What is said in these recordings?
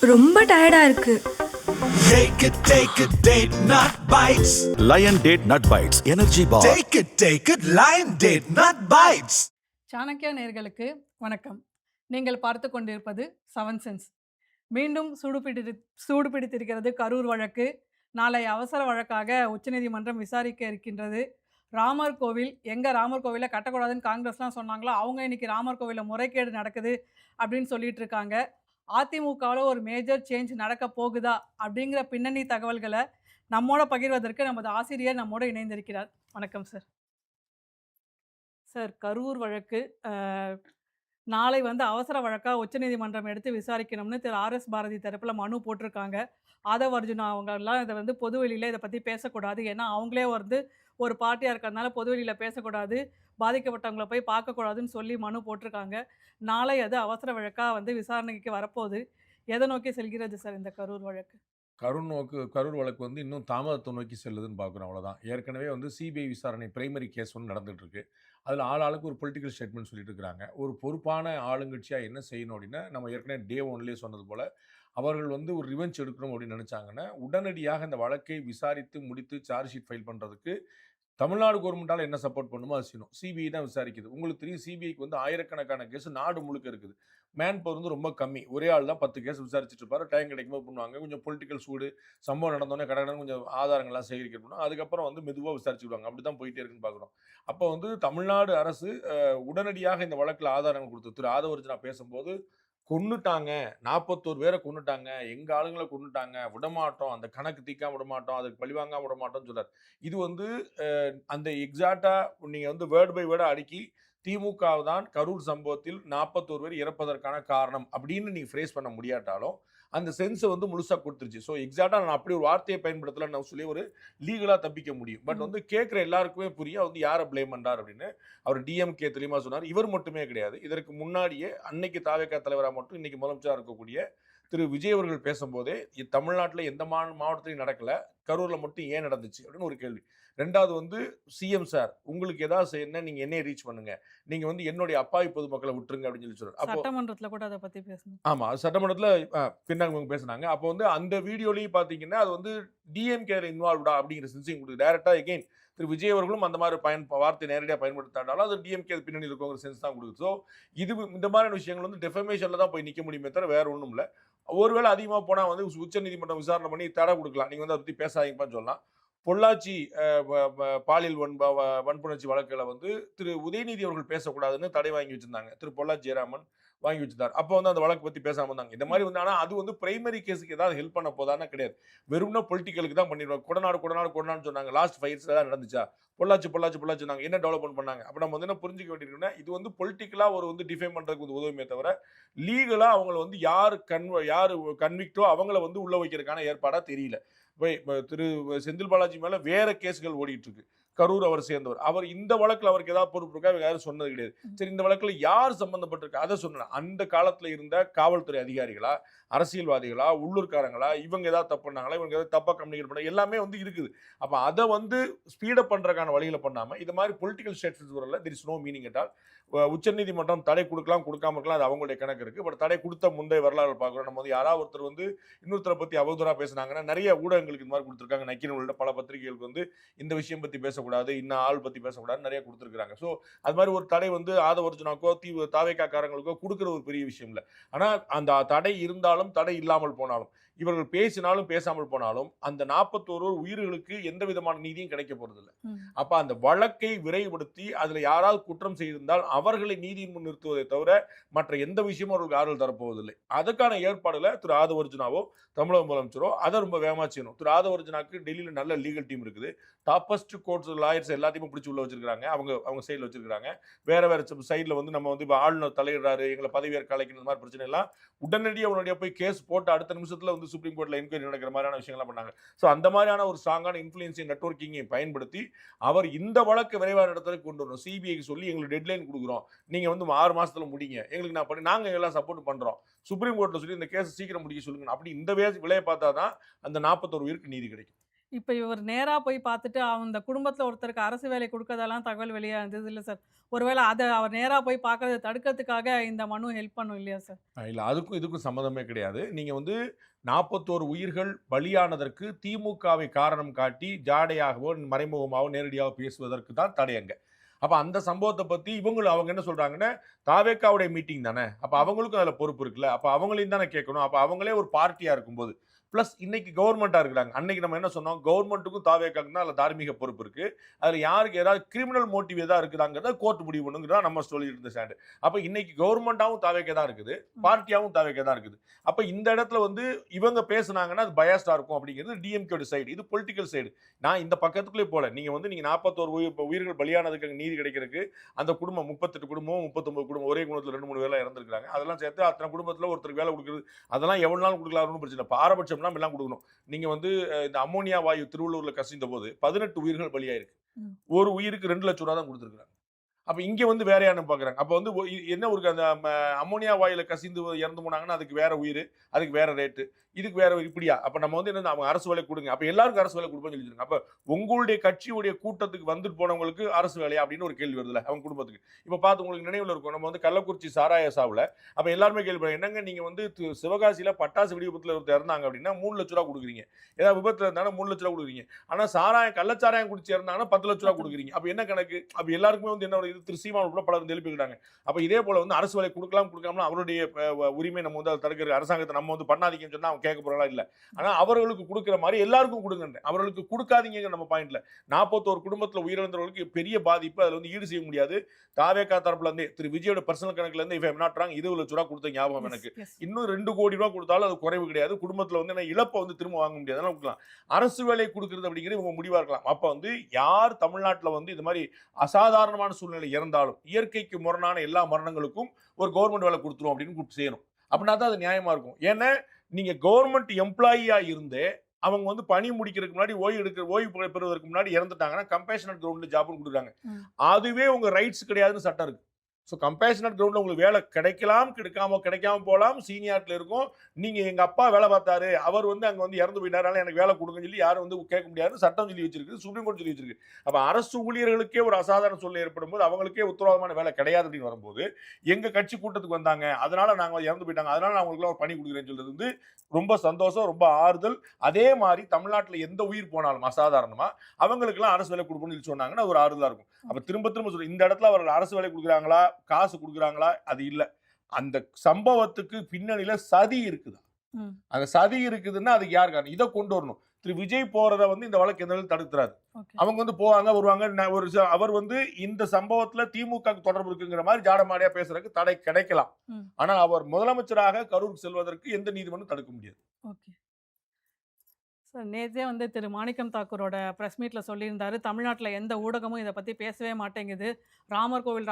ரொம்ப டயர்டா இருக்கு. Take it, date nut bites. Lion Date Nut Bites Energy Bar. Take it, Lion Date Nut Bites. Chanakya நேயர்களுக்கு வணக்கம். நீங்கள் பார்த்து கொண்டிருப்பது செவன் சென்ஸ். மீண்டும் சூடு பிடித்திருக்கிறது கரூர் வழக்கு. நாளை அவசர வழக்காக உச்சநீதிமன்றம் விசாரிக்க இருக்கின்றது. ராமர் கோவில், எங்கே ராமர் கோவிலை கட்டக்கூடாதுன்னு காங்கிரஸ்லாம் சொன்னாங்களோ அவங்க இன்றைக்கி ராமர் கோவிலில் முறைகேடு நடக்குது அப்படின்னு சொல்லிட்டு இருக்காங்க. அதிமுகவில் ஒரு மேஜர் சேஞ்ச் நடக்க போகுதா அப்படிங்கிற பின்னணி தகவல்களை நம்மோட பகிர்வதற்கு நமது ஆசிரியர் நம்மோடு இணைந்திருக்கிறார். வணக்கம் சார். சார், கரூர் வழக்கு நாளை அவசர வழக்காக உச்சநீதிமன்றம் எடுத்து விசாரிக்கணும்னு திரு RS பாரதி தரப்பில் மனு போட்டிருக்காங்க. ஆதவ் அர்ஜுனா அவங்கெல்லாம் இதை பொதுவெளியில் இதை பற்றி பேசக்கூடாது, ஏன்னா அவங்களே ஒரு பார்ட்டியாக இருக்கிறதுனால பொதுவெளியில் பேசக்கூடாது, பாதிக்கப்பட்டவங்களை போய் பார்க்கக்கூடாதுன்னு சொல்லி மனு போட்டிருக்காங்க. நாளை அது அவசர வழக்காக விசாரணைக்கு வரப்போகுது. எதை நோக்கி செல்கிறது சார் இந்த கரூர் வழக்கு? கரூர் வழக்கு இன்னும் தாமதத்தை நோக்கி செல்லுதுன்னு பார்க்குறோம். அவ்வளோதான். ஏற்கனவே சிபிஐ விசாரணை பிரைமரி கேஸ் நடந்துகிட்டு இருக்கு. அதில் ஆளுக்கு ஒரு பொலிட்டிக்கல் ஸ்டேட்மெண்ட் சொல்லிட்டு இருக்கிறாங்க. ஒரு பொறுப்பான ஆளுங்கட்சியாக என்ன செய்யணும் அப்படின்னா, நம்ம ஏற்கனவே டே ஒன்லேயே சொன்னது போல் அவர்கள் ஒரு ரிவெஞ்ச் எடுக்கணும் அப்படின்னு நினச்சாங்கன்னா உடனடியாக இந்த வழக்கை விசாரித்து முடித்து சார்ஜ் ஷீட் ஃபைல் பண்ணுறதுக்கு தமிழ்நாடு கவர்மெண்ட்டால் என்ன சப்போர்ட் பண்ணுமோ அது செய்யணும். சிபிஐ தான் விசாரிக்குது. உங்களுக்கு தெரியும், சிபிஐக்கு ஆயிரக்கணக்கான கேஸ் நாடு முழுக்க இருக்குது. மேன் பவர் ரொம்ப கம்மி. ஒரே ஆள் தான் 10 கேஸ் விசாரிச்சுட்டு இருப்பாரு. டைம் கிடைக்கும்போது பண்ணுவாங்க. கொஞ்சம் பொலிட்டிக்கல் சூடு சம்பவம் நடந்தோடனே கடை கொஞ்சம் ஆதாரங்கள்லாம் சேகரிக்கணும். அதுக்கப்புறம் மெதுவாக விசாரிச்சுடுவாங்க. அப்படி தான் போயிட்டே இருக்குன்னு பார்க்குறோம். அப்போ தமிழ்நாடு அரசு உடனடியாக இந்த வழக்கில் ஆதாரங்கள் கொடுத்து திரு ஆதவ அர்ஜுனா பேசும்போது கொன்னுட்டாங்க, 41 பேரை கொன்னுட்டாங்க, எங்கள் ஆளுங்களை கொன்னுட்டாங்க, விடமாட்டோம், அந்த கணக்கு தீக்காம விடமாட்டோம், அதுக்கு பழிவாங்காம விடமாட்டோம்னு சொல்றாரு. இது அந்த எக்ஸாக்டாக நீங்கள் வேர்டு பை வேர்டாக அடுக்கி திமுக தான் கரூர் சம்பவத்தில் 41 பேர் இறப்பதற்கான காரணம் அப்படின்னு நீங்கள் ஃப்ரேஸ் பண்ண முடியாட்டாலும் அந்த சென்ஸை முழுசாக கொடுத்துருச்சு. ஸோ எக்ஸாக்டாக நான் அப்படி ஒரு வார்த்தையை பயன்படுத்தலைன்னு நான் சொல்லி ஒரு லீகலாக தப்பிக்க முடியும். பட் கேட்குற எல்லாருக்குமே புரியும் யாரை பிளேம் பண்ணுறார் அப்படின்னு. அவர் டிஎம்கே தெளிவாக சொன்னார். இவர் மட்டுமே கிடையாது, இதற்கு முன்னாடியே அன்னைக்கு தாவேகா தலைவராக மட்டும் இன்னைக்கு முதலமைச்சராக இருக்கக்கூடிய திரு விஜய் அவர்கள் பேசும்போதே தமிழ்நாட்டில் எந்த மாவட்டத்திலையும் நடக்கலை, கரூரில் மட்டும் ஏன் நடந்துச்சு அப்படின்னு ஒரு கேள்வி. ரெண்டாவது சிஎம் சார், உங்களுக்கு ஏதாவது செய்யணும் நீங்கள் என்னைய ரீச் பண்ணுங்க, நீங்கள் என்னுடைய அப்பாவி பொதுமக்களை விட்டுருங்க அப்படின்னு சொல்லி சொல்றாரு. அப்போ சட்டமன்றத்தில் கூட அதை பற்றி பேசணும். ஆமாம், சட்டமன்றத்தில் பின்னாங்க பேசுனாங்க. அப்போ அந்த வீடியோலையும் பார்த்தீங்கன்னா அது டிஎம்கே இன்வால்வ்டா அப்படிங்கிற சென்ஸையும் கொடுக்குது. டைரக்டாக எகெயின் திரு விஜய் அவர்களும் அந்த மாதிரி வார்த்தை நேரடியாக பயன்படுத்தாண்டாலும் அது டிஎம்கே பின்னணி இருக்கவங்க சென்ஸ் தான் கொடுக்குது. ஸோ இந்த மாதிரியான விஷயங்கள் டெஃபமேஷனில் தான் போய் நிற்க முடியுமே தவிர வேற ஒன்றும் இல்லை. ஒருவேளை அதிகமாக போனால் உச்சநீதிமன்றம் விசாரணை பண்ணி தடை கொடுக்கலாம், நீங்கள் அதை பற்றி பேசாதீங்கப்பான்னு சொல்லலாம். பொள்ளாச்சி பாலியல் வன்புணர்ச்சி வழக்குகளை திரு உதயநிதி அவர்கள் பேசக்கூடாதுன்னு தடை வாங்கி வச்சிருந்தாங்க. திரு பொள்ளாச்சி ஜெயராமன் வாங்கி வச்சிருந்தார். அப்போ அந்த வழக்கு பற்றி பேசாமல் இருந்தாங்க. இந்த மாதிரி ஆனால் அது பிரைமரி கேஸுக்கு ஏதாவது ஹெல்ப் பண்ண போதானா கிடையாது. வெறும்னா பொலிட்டிக்கலுக்கு தான் பண்ணிடுவாங்க. கொடநாடு சொன்னாங்க. லாஸ்ட் 5 இயர்ஸ் ஏதாவது நடந்துச்சா? பொள்ளாச்சி நாங்கள் என்ன டெவலப்மெண்ட் பண்ணாங்க? அப்போ நம்ம என்ன புரிஞ்சிக்க வேண்டியிருக்குன்னா, இது பொலிட்டிக்கலாக ஒரு டிஃபைன் பண்ணுறதுக்கு உதவுமே தவிர லீகலாக அவங்களை யார் கன்விக்டோ அவங்கள உள்ள வைக்கிறதுக்கான ஏற்பாடாக தெரியல. திரு செந்தில் பாலாஜி மேல வேற கேஸ்கள் ஓடிட்டு இருக்கு. கரூர் அவர் சேர்ந்தவர். அவர் இந்த வழக்கில் அவருக்கு ஏதாவது பொறுப்பு இருக்கா? யாரும் சொன்னது கிடையாது. சரி, இந்த வழக்கில் யார் சம்பந்தப்பட்டிருக்கா அதை சொன்ன. அந்த காலத்தில் இருந்த காவல்துறை அதிகாரிகளா, அரசியல்வாதிகளா, உள்ளூர்காரங்களா, இவங்க ஏதாவது தப்பு பண்ணாங்களா, இவங்க ஏதாவது தப்பா கம்யூனிகேட் பண்ண எல்லாமே இருக்குது. அப்போ அதை ஸ்பீடப் பண்றதுக்கான வழியில பண்ணாம இது மாதிரி பொலிட்டிக்கல் ஸ்டேட்மெண்ட்ஸ் வரல. There is no meaning at all. உச்சநீதிமன்றம் தடை கொடுக்கலாம், கொடுக்காம இருக்கலாம், அது அவங்களுடைய கணக்கு இருக்கு. பட் தடை கொடுத்த முந்தைய வரலாறு பார்க்குறோம். நம்ம யாராவது ஒருத்தர் இன்னொருத்தரை பற்றி அவதூறாக பேசினாங்கன்னா நிறைய ஊடகங்களுக்கு இந்த மாதிரி கொடுத்துருக்காங்க. நக்கீரன் உள்ள பல பத்திரிகைகளுக்கு இந்த விஷயம் பற்றி பேசக்கூடாது, இன்னும் ஆள் பற்றி பேசக்கூடாது நிறைய கொடுத்துருக்காங்க. ஸோ அது மாதிரி ஒரு தடை ஆதவ அர்ஜுனாக்கோ தாவேக்காரங்களுக்கோ கொடுக்குற ஒரு பெரிய விஷயம் இல்லை. ஆனால் அந்த தடை இருந்தாலும் தடை இல்லாமல் போனாலும் இவர்கள் பேசினாலும் பேசாமல் போனாலும் அந்த 41 உயிர்களுக்கு எந்த விதமான நீதியும் கிடைக்க போறதில்லை. அப்ப அந்த வழக்கை விரைவுபடுத்தி அதுல யாராவது குற்றம் செய்திருந்தால் அவர்களை நீதியின் முன் நிறுத்துவதை தவிர மற்ற எந்த விஷயமும் அவர்களுக்கு ஆறுதல் தரப்போவதில்லை. அதுக்கான ஏற்பாடுல திரு ஆதவ அர்ஜுனாவோ தமிழக முதலமைச்சரோ அதை ரொம்ப வேகமா செய்யணும். திரு ஆதவ அர்ஜுனாக்கு டெல்லியில நல்ல லீகல் டீம் இருக்குது. டாப்பஸ்ட் கோர்ட்ஸ் லாயர்ஸ் எல்லாத்தையுமே பிடிச்சி உள்ள வச்சிருக்காங்க. அவங்க சைடில் வச்சிருக்காங்க. வேற சைடில் நம்ம இப்போ ஆளுநர் தலையிடுறாரு, எங்களை பதவியேற்க அழைக்கணும் மாதிரி பிரச்சனை எல்லாம் உடனடியாக போய் கேஸ் போட்டு அடுத்த நிமிஷத்துல சுப்ரீம் கோர்ட்ல என்கொயரி நடக்கிற மாதிரியான விஷயங்கள்லாம் பண்ணாங்க. ஸோ அந்த மாதிரியான ஒரு ஸ்ட்ராங்கான இன்ஃப்ளூயன்சிங் நெட்வொர்க்கிங்கை பயன்படுத்தி அவர் இந்த வழக்கு விரைவான இடத்துக்கு கொண்டு வரணும். சிபிஐக்கு சொல்லி எங்களுக்கு டெட்லைன் கொடுக்குறோம், நீங்க 6 மாசத்துல முடிங்க, எங்களுக்கு நான் பண்ணி நாங்கள் எல்லாம் சப்போர்ட் பண்றோம், சுப்ரீம் கோர்ட்ல சொல்லி இந்த கேஸ் சீக்கிரம் முடிக்க சொல்லுங்க. அப்படி இந்த விலையை பார்த்தா தான் அந்த 41 உயிருக்கு நீதி கிடைக்கும். இப்ப இவர் நேரா போய் பார்த்துட்டு, அந்த குடும்பத்தில ஒருத்தருக்கு அரசு வேலை குடுக்கறதெல்லாம் தகவல் வெளியா இருந்தது இல்ல சார். ஒருவேள அத அவர் நேரா போய் பார்க்கறத தடுக்கிறதுக்காக இந்த மனு ஹெல்ப் பண்ணும் இல்லையா சார்? இல்ல அதுக்கும் இதுக்கும் சம்மந்தமே கிடையாது. நீங்க வந்து 41 உயிர்கள் பலியானதற்கு திமுகவை காரணம் காட்டி ஜாடையாகவோ, மறைமுகமாவோ, நேரடியாகவோ பேசுவதற்கு தான் தடை அங்க. அப்ப அந்த சம்பவத்த பத்தி அவங்க என்ன சொல்றாங்கன்னா, தாவேக்காவுடைய மீட்டிங் தானே. அப்ப அவங்களுக்கும் அதுல பொறுப்பு இருக்குல்ல. அப்ப அவங்களையும் தானே கேட்கணும். அப்ப அவங்களே ஒரு பார்ட்டியா இருக்கும்போது, பிளஸ் இன்னைக்கு கவர்மெண்ட்டா இருக்கிறாங்க. அன்னைக்கு நம்ம என்ன சொன்னோம், கவர்மெண்ட்டுக்கும் தாவேக்காவுக்கும் தான் அதுல தார்மீக பொறுப்பு இருக்கு. அதுல யாருக்கு ஏதாவது கிரிமினல் மோட்டிவ் ஏதாவது இருக்குதாங்கிறத கோர்ட் முடிவு பண்ணுங்கிறதா நம்ம சொல்லிட்டு இருந்த ஸ்டாண்ட். அப்ப இன்னைக்கு கவர்மெண்ட்டாவும் தாவேக்கா தான் இருக்குது, பார்ட்டியாவும் தாவேக்கா தான் இருக்குது. அப்ப இந்த இடத்துல வந்து இவங்க பேசுனாங்கன்னா அது பயாஸ்டா இருக்கும் அப்படிங்கிறது டிஎம்கேட சைடு. இது பொலிட்டிக்கல் சைடு. நான் இந்த பக்கத்துக்குள்ளே போல. நீங்க 41 உயிர்கள் பலியானதுக்கு நீதி கிடைக்கிறதுக்கு அந்த குடும்பம் 38 குடும்பம் 39 குடும்பம் ஒரே குடும்பத்துல 2 3 பேர்லாம் இறந்துருக்காங்க. அதெல்லாம் சேர்த்து அத்தனை குடும்பத்துல ஒருத்தருக்கு வேலை கொடுக்குறது அதெல்லாம் எவ்வளவு நாள் கொடுக்கலாம் ஒன்றும் பிரச்சனை இல்லை. பாரபட்சம்லாம் எல்லாம் கொடுக்கணும். நீங்க வந்து இந்த அம்மோனியா வாயு திருவள்ளூர்ல கசிந்த போது 18 உயிர்கள் பலியாயிருக்கு. ஒரு உயிருக்கு 2 லட்சம் ரூபா தான் கொடுத்துருக்காங்க. அப்ப இங்க வந்து வேற யாரும் பாக்குறாங்க. அப்ப வந்து என்ன ஒரு அந்த அம்மோனியா வாயில கசிந்து இறந்து போனாங்கன்னா அதுக்கு வேற உயிர், அதுக்கு வேற ரேட்டு, இதுக்கு வேற இப்படியா. அப்ப நம்ம வந்து என்ன அவங்க அரசு வேலை கொடுங்க. அப்ப எல்லாருக்கும் அரசு வேலை கொடுப்போம்னு சொல்லிருக்காங்க. அப்ப உங்களுடைய கட்சியுடைய கூட்டத்துக்கு வந்துட்டு போனவங்களுக்கு அரசு வேலையா அப்படின்னு ஒரு கேள்வி வருதுல அவங்க குடும்பத்துக்கு. இப்ப பார்த்து உங்களுக்கு நினைவுல இருக்கும், நம்ம வந்து கள்ளக்குறிச்சி சாராய சாவுல அப்ப எல்லாருமே கேள்வி என்னங்க நீங்க வந்து சிவகாசியில பட்டாசு வெடி விபத்துல ஒருத்தர் இறந்தாங்க அப்படின்னா 3 லட்சம் ரூபா கொடுக்குறீங்க. ஏதாவது விபத்துல இருந்தாலும் 3 லட்சம் ரூபா கொடுக்குறீங்க. ஆனா கள்ளச்சாராயம் குடிச்சு இறந்தாங்கன்னா 10 லட்சம் ரூபா கொடுக்குறீங்க. அப்ப என்ன கணக்கு? அப்ப எல்லாருக்குமே வந்து என்ன இது திருசீமா உட்பட பலர் எழுப்பிக்கிட்டாங்க. அப்ப இதே போல வந்து அரசு வேலை கொடுக்கலாம் கொடுக்காம அவருடைய உரிமை நம்ம வந்து தடுக்கிற அரசாங்கத்தை நம்ம வந்து பண்ணாதீங்கன்னு சொன்னா அவங்க கேட்க போறா இல்ல. ஆனா அவர்களுக்கு கொடுக்கிற மாதிரி எல்லாருக்கும் கொடுங்க. அவர்களுக்கு கொடுக்காதீங்க நம்ம பாயிண்ட்ல. 41 குடும்பத்துல உயிரிழந்தவர்களுக்கு பெரிய பாதிப்பு அதுல வந்து ஈடு செய்ய முடியாது. தாவேகா தரப்புல இருந்து திரு விஜயோட பர்சனல் கணக்குல இருந்து இஃப் நாட் ராங் 20 லட்சம் ரூபாய் கொடுத்த ஞாபகம் எனக்கு. இன்னும் 2 கோடி ரூபாய் கொடுத்தாலும் அது குறைவு கிடையாது. குடும்பத்துல வந்து இழப்பை வந்து திரும்ப வாங்க முடியாது. அதனால கொடுக்கலாம். அரசு வேலை கொடுக்கிறது அப்படிங்கிறது இவங்க முடிவா இருக்கலாம். அப்ப வந்து யார் தமிழ்நாட்டுல வந்து இது மாதிரி அசாதாரணமான சூழ்நிலை இறந்தாலும் இயற்கைக்கு முரணான எல்லா மரணங்களுக்கும் ஒரு கவர்மெண்ட் வேலை கொடுத்துரும் அப்படின்னு கூப்பிட்டு செய்யணும். அப்படின்னா தான் அது நியாயமா இருக்கும். ஏன்னா நீங்க கவர்மெண்ட் எம்ப்ளாயியா இருந்தே அவங்க வந்து பணி முடிக்கிறதுக்கு முன்னாடி ஓய்வு பெறுவதற்கு முன்னாடி இறந்துட்டாங்கன்னா கம்பேஷனட் கிரவுண்ட்ல ஜாப்னு கொடுக்குறாங்க. அதுவே உங்க ரைட்ஸ் கிடையாதுன்னு சட்டம் இருக்கு. ஸோ கம்பேஷனட் கிரவுண்ட்ல உங்களுக்கு வேலை கிடைக்காம போகலாம். சீனியார்ட்ல இருக்கும். நீங்க எங்க அப்பா வேலை பார்த்தாரு, அவர் வந்து அங்க வந்து இறந்து போயிட்டாரு, எனக்கு வேலை கொடுங்கன்னு சொல்லி யாரும் வந்து கேட்க முடியாது. சட்டம் சொல்லி வச்சிருக்கு, சுப்ரீம் கோர்ட் சொல்லி வச்சிருக்கு. அப்ப அரசு ஊழியர்களுக்கே ஒரு அசாதாரண சூழ்நிலை ஏற்படும் போது அவங்களுக்கே உத்தரவாதமான வேலை கிடையாது அப்படின்னு வரும்போது எங்க கட்சி கூட்டத்துக்கு வந்தாங்க, அதனால நாங்க இறந்து போயிட்டாங்க, அதனால நான் உங்களுக்கு ஒரு பணி கொடுக்குறேன்னு சொல்றது வந்து ரொம்ப சந்தோஷம், ரொம்ப ஆறுதல். அதே மாதிரி தமிழ்நாட்டில் எந்த உயிர் போனாலும் அசாதாரணமா அவங்களுக்கெல்லாம் அரசு வேலை கொடுக்கணும்னு சொன்னாங்கன்னா ஒரு ஆறுதலா இருக்கும். அப்ப திரும்ப சொல்றேன், இந்த இடத்துல அவர்கள் அரசு வேலை கொடுக்குறாங்களா, காசு கொடுக்குறாங்களா, அது இல்ல. அந்த சம்பவத்துக்கு பின்னணியில சதி இருக்குதா? அந்த சதி இருக்குதுன்னா அதுக்கு யார் காரணம்? இதை கொண்டு வரணும். திரு விஜய் போறத வந்து இந்த வழக்கு எந்த தடுத்துறாரு. அவங்க வந்து போவாங்க வருவாங்க. அவர் வந்து இந்த சம்பவத்துல திமுக தொடர்பு இருக்குங்கிற மாதிரி ஜாடமாடியா பேசுறதுக்கு தடை கிடைக்கலாம். ஆனா அவர் முதலமைச்சராக கரூருக்கு செல்வதற்கு எந்த நீதிமன்றம் தடுக்க முடியாது. சார் நேற்றே வந்து திரு மாணிக்கம் தாக்கூரோட ப்ரெஸ் மீட்டில் சொல்லியிருந்தாரு, தமிழ்நாட்டில் எந்த ஊடகமும் இதை பற்றி பேசவே மாட்டேங்குது. ராமர் கோவில்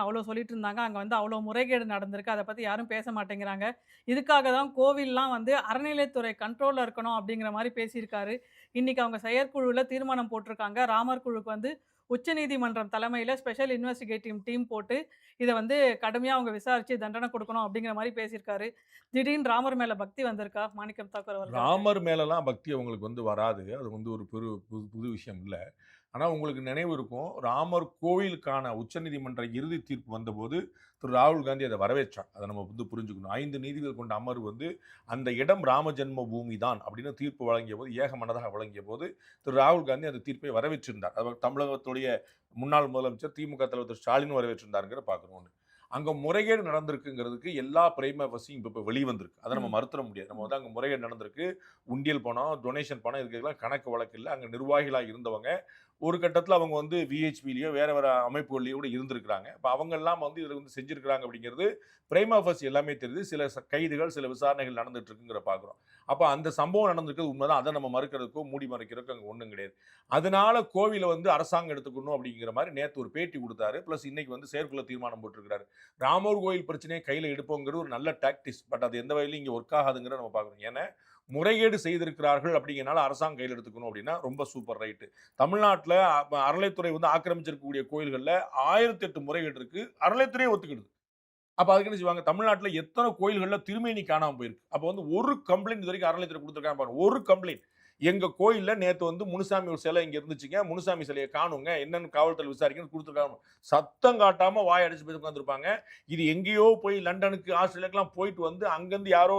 அவ்வளோ சொல்லிட்டு இருந்தாங்க. அங்கே வந்து அவ்வளோ முறைகேடு நடந்திருக்கு. அதை பற்றி யாரும் பேச மாட்டேங்கிறாங்க. இதுக்காக தான் கோவில்லாம் வந்து அறநிலையத்துறை கண்ட்ரோலில் இருக்கணும் அப்படிங்கிற மாதிரி பேசியிருக்காரு. இன்றைக்கி அவங்க செயற்குழுவில் தீர்மானம் போட்டிருக்காங்க. ராமர் குழுக்கு வந்து உச்சநீதிமன்றம் தலைமையில் ஸ்பெஷல் இன்வெஸ்டிகேட்டிவ் டீம் போட்டு இதை வந்து கடுமையாக அவங்க விசாரித்து தண்டனை கொடுக்கணும் அப்படிங்கிற மாதிரி பேசியிருக்காரு. திடீர்னு ராமர் மேலே பக்தி வந்திருக்கா மாணிக்கம் தாக்கூர் அவர்கள்? ராமர் மேலெல்லாம் பக்தி அவங்களுக்கு வந்து வராது. அது வந்து ஒரு புது விஷயம் இல்லை. ஆனால் உங்களுக்கு நினைவு இருக்கும், ராமர் கோவிலுக்கான உச்சநீதிமன்ற இறுதி தீர்ப்பு வந்தபோது திரு ராகுல் காந்தி அதை வரவேற்றார். அதை நம்ம வந்து புரிஞ்சுக்கணும். 5 நீதிபதிகள் கொண்ட அமர்வு வந்து அந்த இடம் ராம ஜென்ம பூமி தான் அப்படின்னு தீர்ப்பு வழங்கிய போது, ஏகமனதாக வழங்கிய போது திரு ராகுல் காந்தி அந்த தீர்ப்பை வரவேற்றிருந்தார். அவர் தமிழகத்துடைய முன்னாள் முதலமைச்சர் திமுக தலைவர் திரு ஸ்டாலின் வரவேற்றிருந்தாருங்கிற பார்க்கணும். அங்கே முறைகேடு நடந்திருக்குங்கிறதுக்கு எல்லா பிரைம வசியும் இப்போ வெளிவந்திருக்கு. அதை நம்ம மறுத்துட முடியாது. நம்ம வந்து அங்கே முறைகேடு நடந்திருக்கு, உண்டியல் பணம், டொனேஷன் பணம், இதுக்கெல்லாம் கணக்கு வழக்கு இல்லை. அங்கே நிர்வாகிகளாக இருந்தவங்க ஒரு கட்டத்தில் அவங்க வந்து விஹெச்பிலையோ வேற வேற அமைப்புகள்லையோ கூட இருந்திருக்கிறாங்க. இப்போ அவங்கெல்லாம் வந்து இதில் வந்து செஞ்சுருக்கிறாங்க அப்படிங்கிறது பிரைமா ஃபர்ஸ்ட் எல்லாமே தெரியுது. சில கைதுகள், சில விசாரணைகள் நடந்துட்டு இருக்குங்கிற பார்க்குறோம். அப்போ அந்த சம்பவம் நடந்திருக்கிறது உண்மைதான். அதை நம்ம மறுக்கிறதுக்கோ மூடி மறைக்கிறதுக்கோ அங்கே ஒன்றும் கிடையாது. அதனால கோவிலை வந்து அரசாங்கம் எடுத்துக்கணும் அப்படிங்கிற மாதிரி நேற்று ஒரு பேட்டி கொடுத்தாரு. ப்ளஸ் இன்னைக்கு வந்து செயற்குழு தீர்மானம் போட்டிருக்கிறாரு. ராமர் கோயில் பிரச்சனையை கையில் எடுப்போங்கிறது ஒரு நல்ல டாக்டிக்ஸ். பட் அது எந்த வகையிலும் இங்கே ஒர்க் ஆகாதுங்கிற நம்ம பார்க்குறோம். ஏன்னா முறைகேடு செய்திருக்கிறார்கள் அப்படிங்கிறனால அரசாங்கம் கையில் எடுத்துக்கணும் அப்படின்னா ரொம்ப சூப்பர் ரைட்டு. தமிழ்நாட்டில் அறநிலைத்துறை வந்து ஆக்கிரமிச்சிருக்கக்கூடிய கோயில்களில் 1008 முறைகேடு இருக்கு. அறநிலைத்துறையே ஒத்துக்கிடுது. அப்போ அதுக்கு என்ன செய்வாங்க? தமிழ்நாட்டில் எத்தனை கோயில்களில் திருமேனி காணாமல் போயிருக்கு. அப்போ வந்து ஒரு கம்ப்ளைண்ட் இது வரைக்கும் அறநிலையத்துறை கொடுத்துருக்காங்க பாருங்க. ஒரு கம்ப்ளைண்ட். எங்க கோயில்ல நேத்து வந்து முனுசாமி ஒரு சிலை இங்க இருந்துச்சுங்க, முனுசாமி சிலையை காணுங்க, என்னன்னு காவல்துறை விசாரிக்கணும்னு கொடுத்துருக்காங்க. சத்தம் காட்டாம வாய் அடைச்சு போய் உட்காந்துருப்பாங்க. இது எங்கேயோ போய் லண்டனுக்கு ஆஸ்திரேலியாக்கெல்லாம் போயிட்டு வந்து அங்கிருந்து யாரோ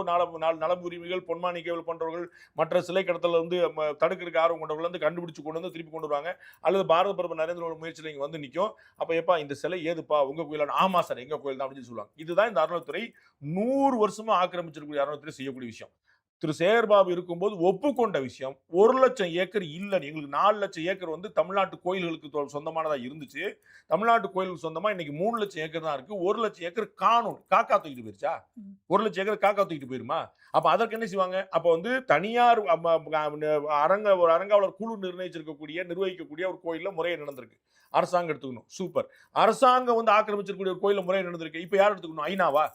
நலம் உரிமைகள் பொன்மாணிக்கேவல் போன்றவர்கள் மற்ற சிலை கடத்தல வந்து தடுக்கிறதுக்கு ஆர்வம் கொண்டவர்கள் வந்து கண்டுபிடிச்சு கொண்டு வந்து திருப்பி கொண்டு வருவாங்க. அல்லது பாரத பிரதமர் நரேந்திர மோடி முயற்சியில் இங்க வந்து நிற்கும். அப்ப எப்பா இந்த சிலை ஏதுப்பா உங்க கோயிலான? ஆமா சார் எங்க கோயில் தான் அப்படின்னு சொல்லுவாங்க. இதுதான் இந்த அறநிலைத்துறை 100 வருஷமா ஆக்கிரமிச்சிருக்கக்கூடிய அறநிலைத்துறை செய்யக்கூடிய விஷயம். திரு சேகர்பாபு இருக்கும்போது ஒப்புக்கொண்ட விஷயம் 1,00,000 ஏக்கர் இல்ல, எங்களுக்கு 4,00,000 ஏக்கர் வந்து தமிழ்நாட்டு கோயில்களுக்கு சொந்தமானதா இருந்துச்சு. தமிழ்நாட்டு கோயிலுக்கு சொந்தமா இன்னைக்கு 3,00,000 ஏக்கர் தான் இருக்கு. 1,00,000 ஏக்கர் காணும். காக்கா தூக்கிட்டு போயிருச்சா? 1,00,000 ஏக்கர் காக்கா தூக்கிட்டு போயிருமா? அப்ப அதற்கு என்ன செய்வாங்க? அப்ப வந்து தனியார் ஒரு அரங்காவலர் குழு நிர்வகிக்கக்கூடிய ஒரு கோயில்ல முறையை நடந்திருக்கு. அரசாங்கம் எடுத்துக்கணும். சூப்பர். அரசாங்கம் வந்து ஆக்கிரமிச்சிருக்கக்கூடிய ஒரு கோயில்ல முறை நடந்திருக்கு. இப்ப யார் எடுத்துக்கணும்? ஐநாவா?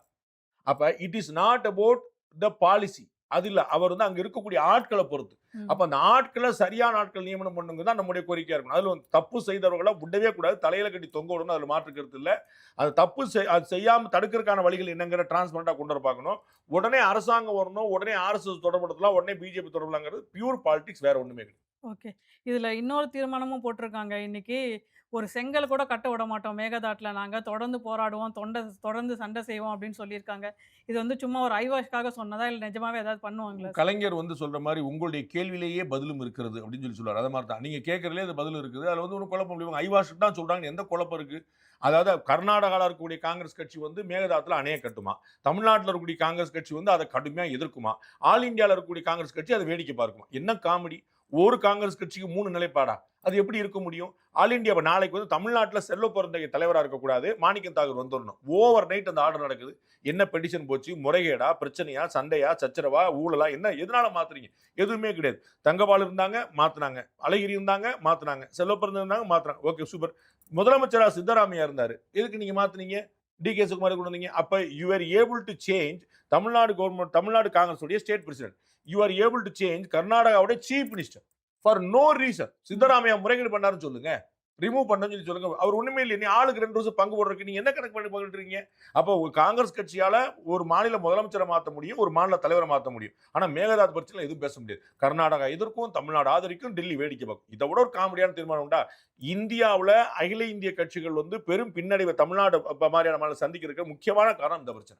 அப்ப it is not about the policy. அது இல்ல. அவர் வந்து அங்க இருக்கக்கூடிய ஆட்களை பொறுத்து. அப்ப அந்த ஆட்களை சரியான ஆட்கள் நியமனம் பண்ணுங்க தான் நம்முடைய கோரிக்கையா இருக்கணும். அதுல தப்பு செய்தவர்களை விடவே கூடாது. தலையில கட்டி தொங்க விடணும். அதுல மாற்று கருத்து இல்ல. அது தப்பு அது செய்யாம தடுக்கிறதுக்கான வழிகள் என்னங்கிற டிரான்ஸ்பரண்டா கொண்டு வர பார்க்கணும். உடனே அரசாங்கம் வரணும், உடனே RSS தொடர்படுத்தலாம், உடனே பிஜேபி தொடர்புலாங்கிறது பியூர் பாலிடிக்ஸ், வேற ஒண்ணுமே கிடையாது. ஓகே. இதுல இன்னொரு தீர்மானமும் போட்டிருக்காங்க. இன்னைக்கு ஒரு செங்கல் கூட கட்ட விட மாட்டோம் மேகதாட்டுல. நாங்க தொடர்ந்து போராடுவோம், தொடர்ந்து சண்டை செய்வோம் அப்படின்னு சொல்லியிருக்காங்க. இது வந்து சும்மா ஒரு ஐவாஷ்காக சொன்னதா, இல்ல நிஜமாவே ஏதாவது பண்ணுவாங்களா? கலைஞர் வந்து சொல்ற மாதிரி உங்களுடைய கேள்வியிலேயே பதிலும் இருக்கிறது அப்படின்னு சொல்லுவார். அது மாதிரி தான் நீங்க கேட்கறதுலேயே அது பதில் இருக்குது. அதுல வந்து ஒன்றும் குழப்பம் முடியும். ஐவாஷ் தான் சொல்றாங்க. எந்த குழப்பம் இருக்கு? அதாவது கர்நாடகாவில் இருக்கக்கூடிய காங்கிரஸ் கட்சி வந்து மேகதாத்துல அணைய கட்டுமா, தமிழ்நாட்டில் இருக்கக்கூடிய காங்கிரஸ் கட்சி வந்து அதை கடுமையா எதிர்க்குமா, ஆல் இந்தியாவில் இருக்கக்கூடிய காங்கிரஸ் கட்சி அதை வேடிக்கை பார்க்குமா? என்ன காமெடி! ஒரு காங்கிரஸ் கட்சிக்கு 3 நிலைப்பாடா? அது எப்படி இருக்க முடியும்? ஆல் இந்தியா நாளைக்கு வந்து தமிழ்நாட்டில் செல்வ பிறந்தகை தலைவராக இருக்கக்கூடாது, மாணிக்கம் தாகூர் வந்துடணும். ஓவர் நைட் அந்த ஆர்டர் நடக்குது. என்ன பெட்டிஷன் போச்சு? முறைகேடா, பிரச்சனையா, சண்டையா, சச்சரவா, ஊழலா? என்ன எதனால மாத்துறீங்க? எதுவுமே கிடையாது. தங்கபால் இருந்தாங்க, மாத்துனாங்க. அழகிரி இருந்தாங்க, மாத்துனாங்க. செல்வ பிறந்த இருந்தாங்க, மாத்துனாங்க. Okay, super. முதலமைச்சரா சித்தராமையா இருந்தாரு. எதுக்கு நீங்க மாத்துனீங்க? DK சுகுமார் கொண்டு வந்தீங்க. அப்ப you are able to change Tamil Nadu government, Tamil Nadu Congress உடைய state president. You are able to change கர்நாடகாவுடைய chief minister for no reason. Siddaramaiah முறைகேடு பண்ணாருன்னு சொல்லுங்க, ரிமூவ் பண்ணு சொல்லி சொல்லுங்க. அவர் ஒண்ணுமே இல்லை. நீ ஆளுக்கு 2 வருஷம் பங்கு போடுறதுக்கு நீங்க என்ன கணக்கு பண்ணி பகிர்றீங்க? அப்போ ஒரு காங்கிரஸ் கட்சியால ஒரு மாநில முதலமைச்சரை மாற்ற முடியும், ஒரு மாநில தலைவரை மாற்ற முடியும். ஆனா மேகதாது பிரச்சனை எதுவும் பேச முடியாது. கர்நாடகா எதிர்க்கும், தமிழ்நாடு ஆதரிக்கும், டெல்லி வேடிக்கை பார்க்கும். இதை விட ஒரு காமெடியான தீர்மானம் உண்டா? இந்தியாவுல அகில இந்திய கட்சிகள் வந்து பெரும் பின்னடைவை தமிழ்நாடு மாதிரியான சந்திக்க இருக்கிற முக்கியமான காரணம் இந்த பிரச்சனை.